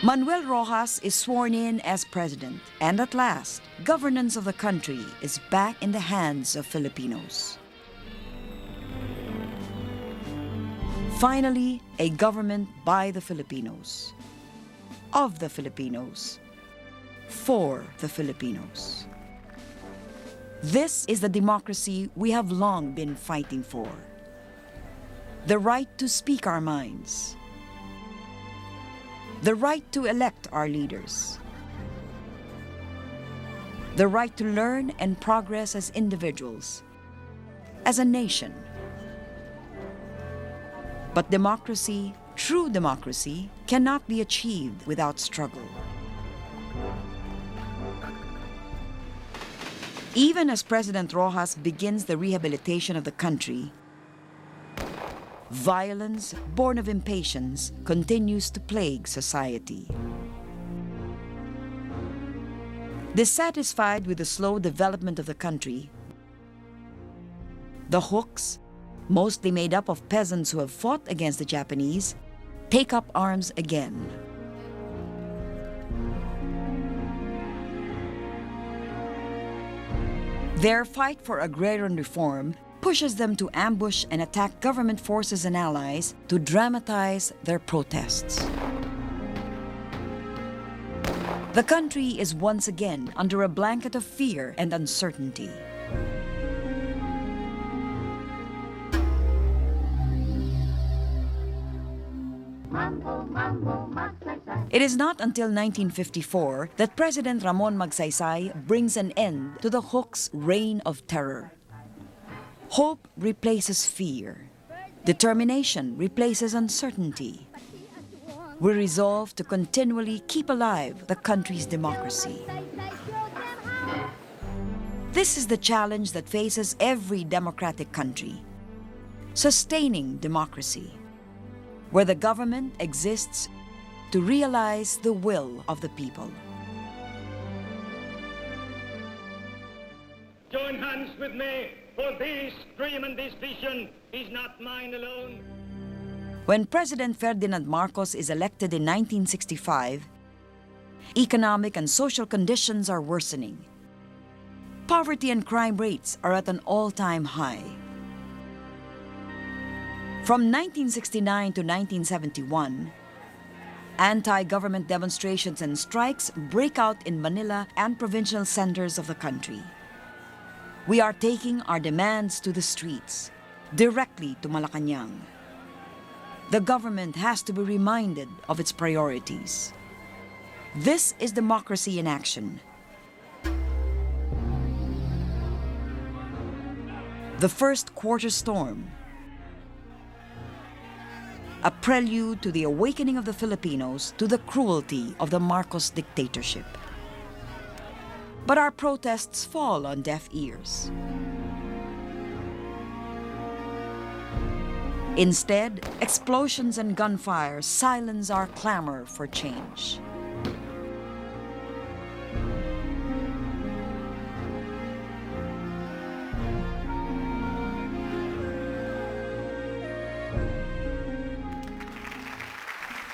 Manuel Rojas is sworn in as president, and at last, governance of the country is back in the hands of Filipinos. Finally, a government by the Filipinos, of the Filipinos, for the Filipinos. This is the democracy we have long been fighting for. The right to speak our minds. The right to elect our leaders. The right to learn and progress as individuals, as a nation. But democracy, true democracy, cannot be achieved without struggle. Even as President Rojas begins the rehabilitation of the country, violence born of impatience continues to plague society. Dissatisfied with the slow development of the country, the Hooks, mostly made up of peasants who have fought against the Japanese, take up arms again. Their fight for agrarian reform pushes them to ambush and attack government forces and allies to dramatize their protests. The country is once again under a blanket of fear and uncertainty. It is not until 1954 that President Ramon Magsaysay brings an end to the Hooks' reign of terror. Hope replaces fear. Determination replaces uncertainty. We resolve to continually keep alive the country's democracy. This is the challenge that faces every democratic country: sustaining democracy, where the government exists to realize the will of the people. Join hands with me, for this dream and this vision is not mine alone. When President Ferdinand Marcos is elected in 1965, economic and social conditions are worsening. Poverty and crime rates are at an all-time high. From 1969 to 1971, anti-government demonstrations and strikes break out in Manila and provincial centers of the country. We are taking our demands to the streets, directly to Malacanang. The government has to be reminded of its priorities. This is democracy in action. The first quarter storm, a prelude to the awakening of the Filipinos to the cruelty of the Marcos dictatorship. But our protests fall on deaf ears. Instead, explosions and gunfire silence our clamor for change.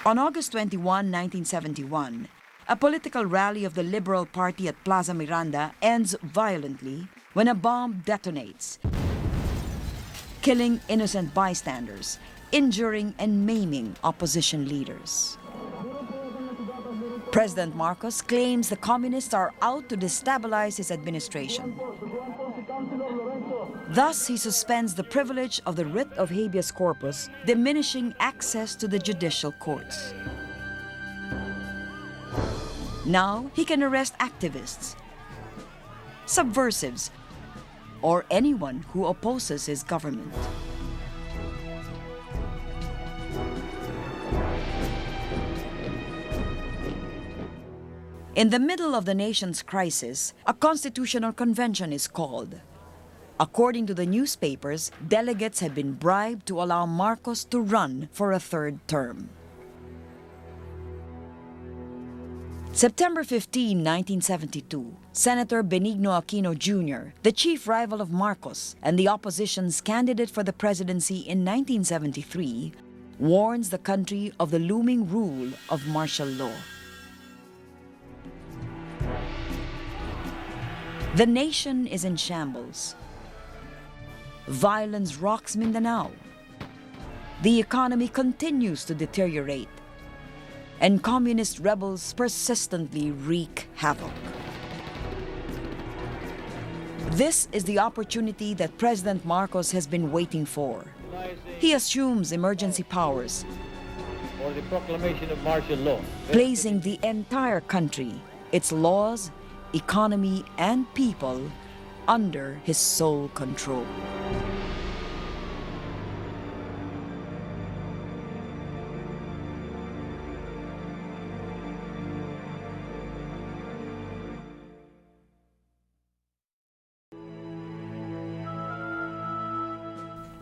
On August 21, 1971, a political rally of the Liberal Party at Plaza Miranda ends violently when a bomb detonates, killing innocent bystanders, injuring and maiming opposition leaders. President Marcos claims the communists are out to destabilize his administration. Thus, he suspends the privilege of the writ of habeas corpus, diminishing access to the judicial courts. Now, he can arrest activists, subversives, or anyone who opposes his government. In the middle of the nation's crisis, a constitutional convention is called. According to the newspapers, delegates have been bribed to allow Marcos to run for a third term. September 15, 1972, Senator Benigno Aquino Jr., the chief rival of Marcos and the opposition's candidate for the presidency in 1973, warns the country of the looming rule of martial law. The nation is in shambles. Violence rocks Mindanao. The economy continues to deteriorate, and communist rebels persistently wreak havoc. This is the opportunity that President Marcos has been waiting for. He assumes emergency powers, for the proclamation of martial law, placing the entire country, its laws, economy, and people under his sole control.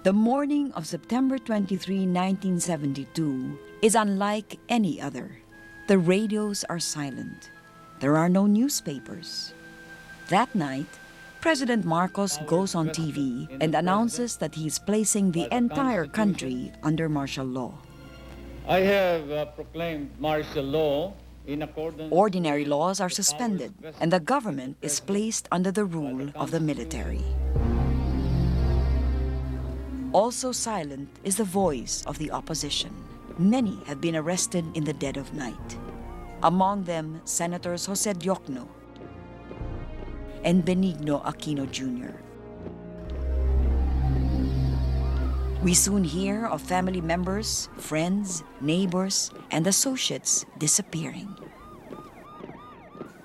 The morning of September 23, 1972 is unlike any other. The radios are silent. There are no newspapers. That night, President Marcos goes on TV and announces that he is placing the entire country under martial law. I have proclaimed martial law in accordance. Ordinary laws are suspended, and the government is placed under the rule of the military. Also silent is the voice of the opposition. Many have been arrested in the dead of night. Among them, Senators Jose Diokno and Benigno Aquino Jr. We soon hear of family members, friends, neighbors, and associates disappearing.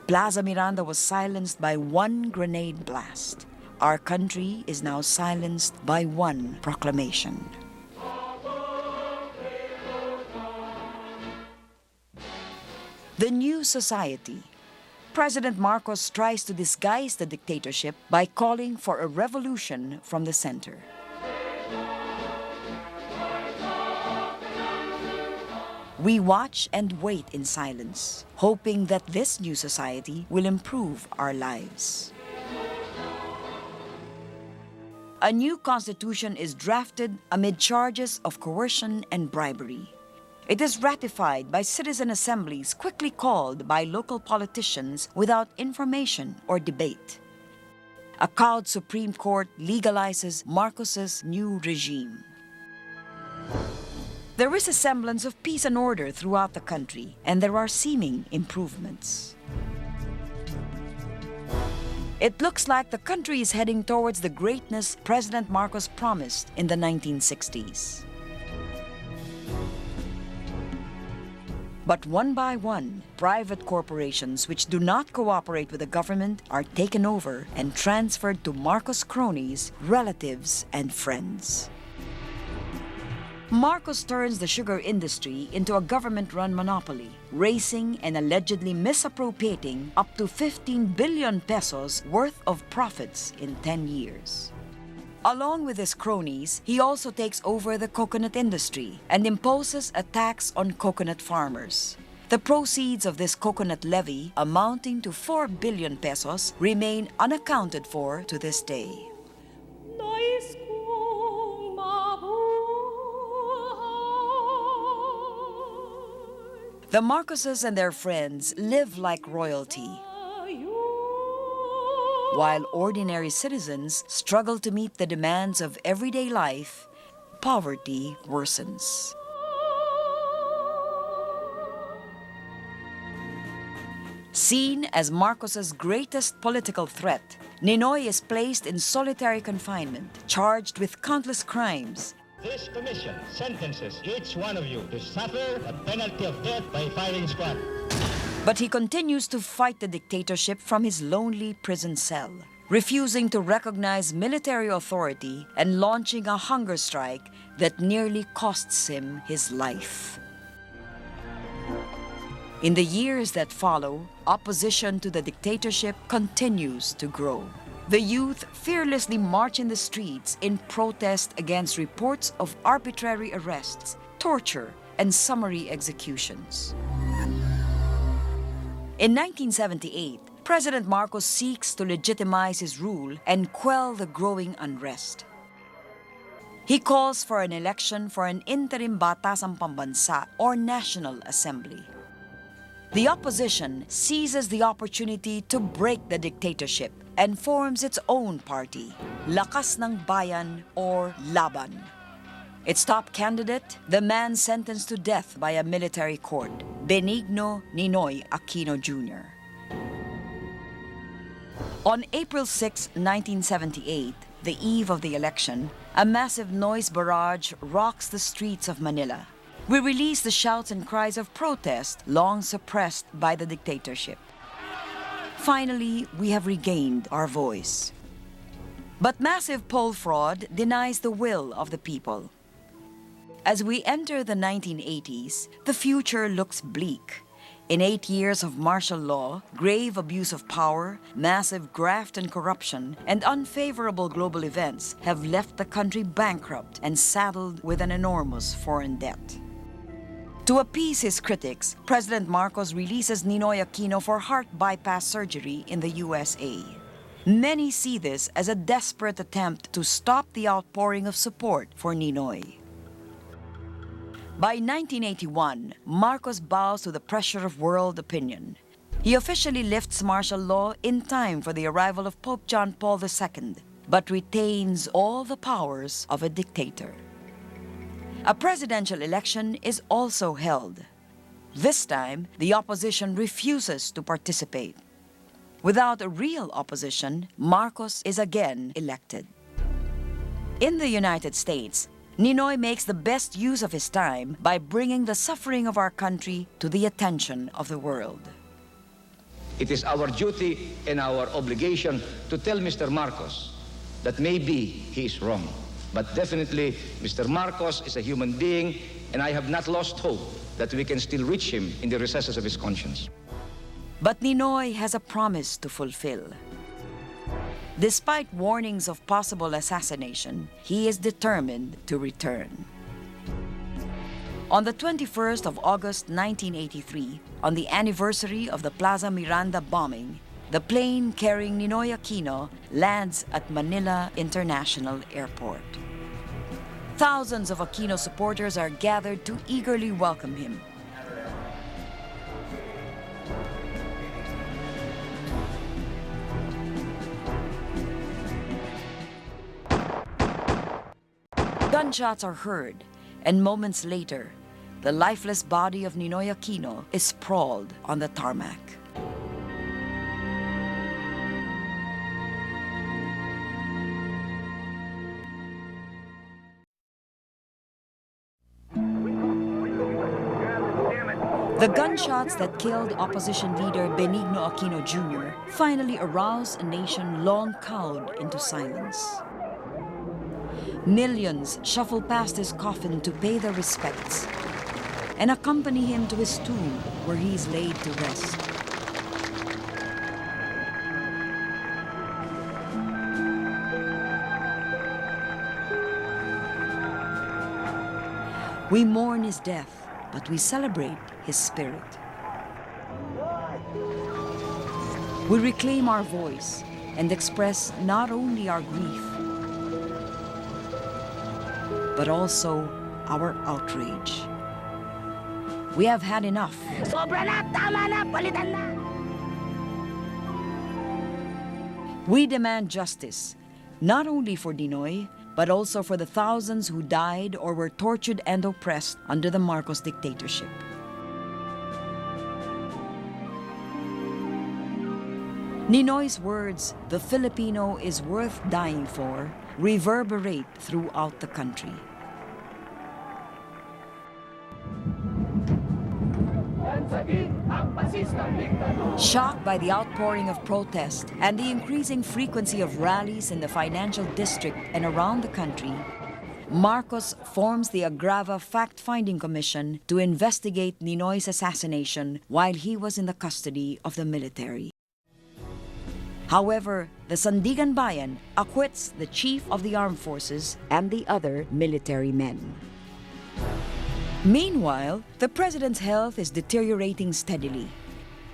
Plaza Miranda was silenced by one grenade blast. Our country is now silenced by one proclamation. The new society. President Marcos tries to disguise the dictatorship by calling for a revolution from the center. We watch and wait in silence, hoping that this new society will improve our lives. A new constitution is drafted amid charges of coercion and bribery. It is ratified by citizen assemblies quickly called by local politicians without information or debate. A cowed Supreme Court legalizes Marcos's new regime. There is a semblance of peace and order throughout the country, and there are seeming improvements. It looks like the country is heading towards the greatness President Marcos promised in the 1960s. But one by one, private corporations which do not cooperate with the government are taken over and transferred to Marcos cronies, relatives, and friends. Marcos turns the sugar industry into a government-run monopoly, racing and allegedly misappropriating up to 15 billion pesos worth of profits in 10 years. Along with his cronies, he also takes over the coconut industry and imposes a tax on coconut farmers. The proceeds of this coconut levy, amounting to 4 billion pesos, remain unaccounted for to this day. The Marcoses and their friends live like royalty, while ordinary citizens struggle to meet the demands of everyday life. Poverty worsens. Seen as Marcos's greatest political threat, Ninoy is placed in solitary confinement, charged with countless crimes. This commission sentences each one of you to suffer a penalty of death by firing squad. But he continues to fight the dictatorship from his lonely prison cell, refusing to recognize military authority and launching a hunger strike that nearly costs him his life. In the years that follow, opposition to the dictatorship continues to grow. The youth fearlessly march in the streets in protest against reports of arbitrary arrests, torture, and summary executions. In 1978, President Marcos seeks to legitimize his rule and quell the growing unrest. He calls for an election for an interim batasang pambansa or National Assembly. The opposition seizes the opportunity to break the dictatorship and forms its own party, Lakas ng Bayan or Laban. Its top candidate, the man sentenced to death by a military court, Benigno Ninoy Aquino Jr. On April 6, 1978, the eve of the election, a massive noise barrage rocks the streets of Manila. We release the shouts and cries of protest long suppressed by the dictatorship. Finally, we have regained our voice. But massive poll fraud denies the will of the people. As we enter the 1980s, the future looks bleak. In 8 years of martial law, grave abuse of power, massive graft and corruption, and unfavorable global events have left the country bankrupt and saddled with an enormous foreign debt. To appease his critics, President Marcos releases Ninoy Aquino for heart bypass surgery in the USA. Many see this as a desperate attempt to stop the outpouring of support for Ninoy. By 1981, Marcos bows to the pressure of world opinion. He officially lifts martial law in time for the arrival of Pope John Paul II, but retains all the powers of a dictator. A presidential election is also held. This time, the opposition refuses to participate. Without a real opposition, Marcos is again elected. In the United States, Ninoy makes the best use of his time by bringing the suffering of our country to the attention of the world. It is our duty and our obligation to tell Mr. Marcos that maybe he is wrong. But definitely, Mr. Marcos is a human being, and I have not lost hope that we can still reach him in the recesses of his conscience. But Ninoy has a promise to fulfill. Despite warnings of possible assassination, he is determined to return. On the 21st of August 1983, on the anniversary of the Plaza Miranda bombing, the plane carrying Ninoy Aquino lands at Manila International Airport. Thousands of Aquino supporters are gathered to eagerly welcome him. Gunshots are heard, and moments later, the lifeless body of Ninoy Aquino is sprawled on the tarmac. The gunshots that killed opposition leader Benigno Aquino Jr. finally aroused a nation long cowed into silence. Millions shuffle past his coffin to pay their respects and accompany him to his tomb where he is laid to rest. We mourn his death, but we celebrate his spirit. We reclaim our voice and express not only our grief, but also our outrage. We have had enough. Sobra na, tama na, palitan na. We demand justice, not only for Ninoy, but also for the thousands who died or were tortured and oppressed under the Marcos dictatorship. Ninoy's words, "The Filipino is worth dying for," reverberate throughout the country. Shocked by the outpouring of protest and the increasing frequency of rallies in the financial district and around the country, Marcos forms the Agrava Fact-Finding Commission to investigate Ninoy's assassination while he was in the custody of the military. However, the Sandigan Bayan acquits the chief of the armed forces and the other military men. Meanwhile, the president's health is deteriorating steadily.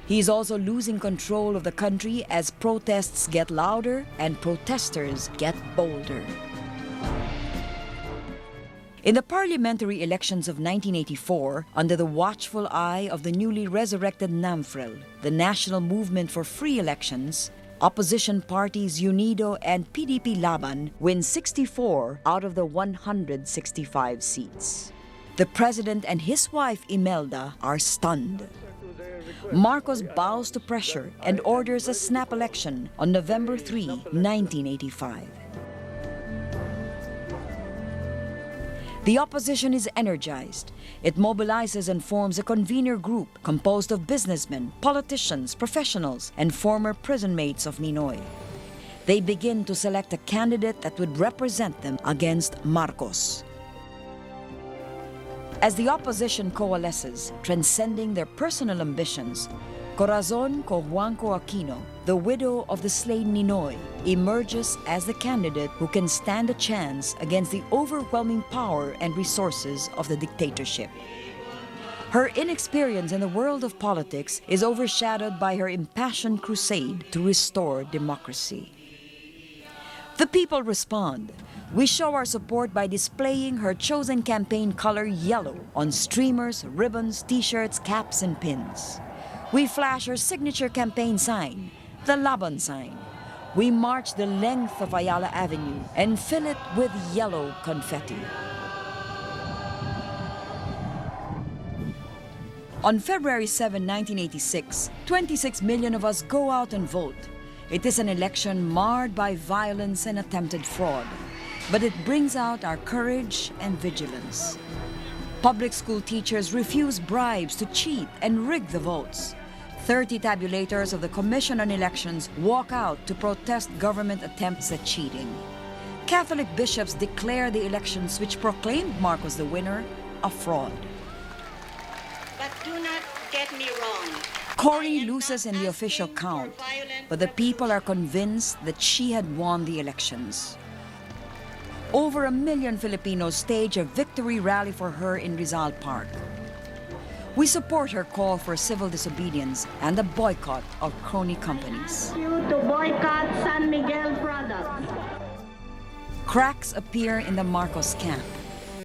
He is also losing control of the country as protests get louder and protesters get bolder. In the parliamentary elections of 1984, under the watchful eye of the newly resurrected NAMFREL, the National Movement for Free Elections, opposition parties UNIDO and PDP Laban win 64 out of the 165 seats. The president and his wife Imelda are stunned. Marcos bows to pressure and orders a snap election on November 3, 1985. The opposition is energized. It mobilizes and forms a convener group composed of businessmen, politicians, professionals, and former prison mates of Ninoy. They begin to select a candidate that would represent them against Marcos. As the opposition coalesces, transcending their personal ambitions, Corazon Cojuanco Aquino, the widow of the slain Ninoy, emerges as the candidate who can stand a chance against the overwhelming power and resources of the dictatorship. Her inexperience in the world of politics is overshadowed by her impassioned crusade to restore democracy. The people respond. We show our support by displaying her chosen campaign color yellow on streamers, ribbons, t-shirts, caps, and pins. We flash her signature campaign sign, the Laban sign. We march the length of Ayala Avenue and fill it with yellow confetti. On February 7, 1986, 26 million of us go out and vote. It is an election marred by violence and attempted fraud, but it brings out our courage and vigilance. Public school teachers refuse bribes to cheat and rig the votes. 30 tabulators of the Commission on Elections walk out to protest government attempts at cheating. Catholic bishops declare the elections which proclaimed Marcos the winner a fraud. But do not get me wrong. Cory loses in the official count, but the people are convinced that she had won the elections. Over 1 million Filipinos stage a victory rally for her in Rizal Park. We support her call for civil disobedience and the boycott of crony companies. To boycott San Miguel products. Cracks appear in the Marcos camp.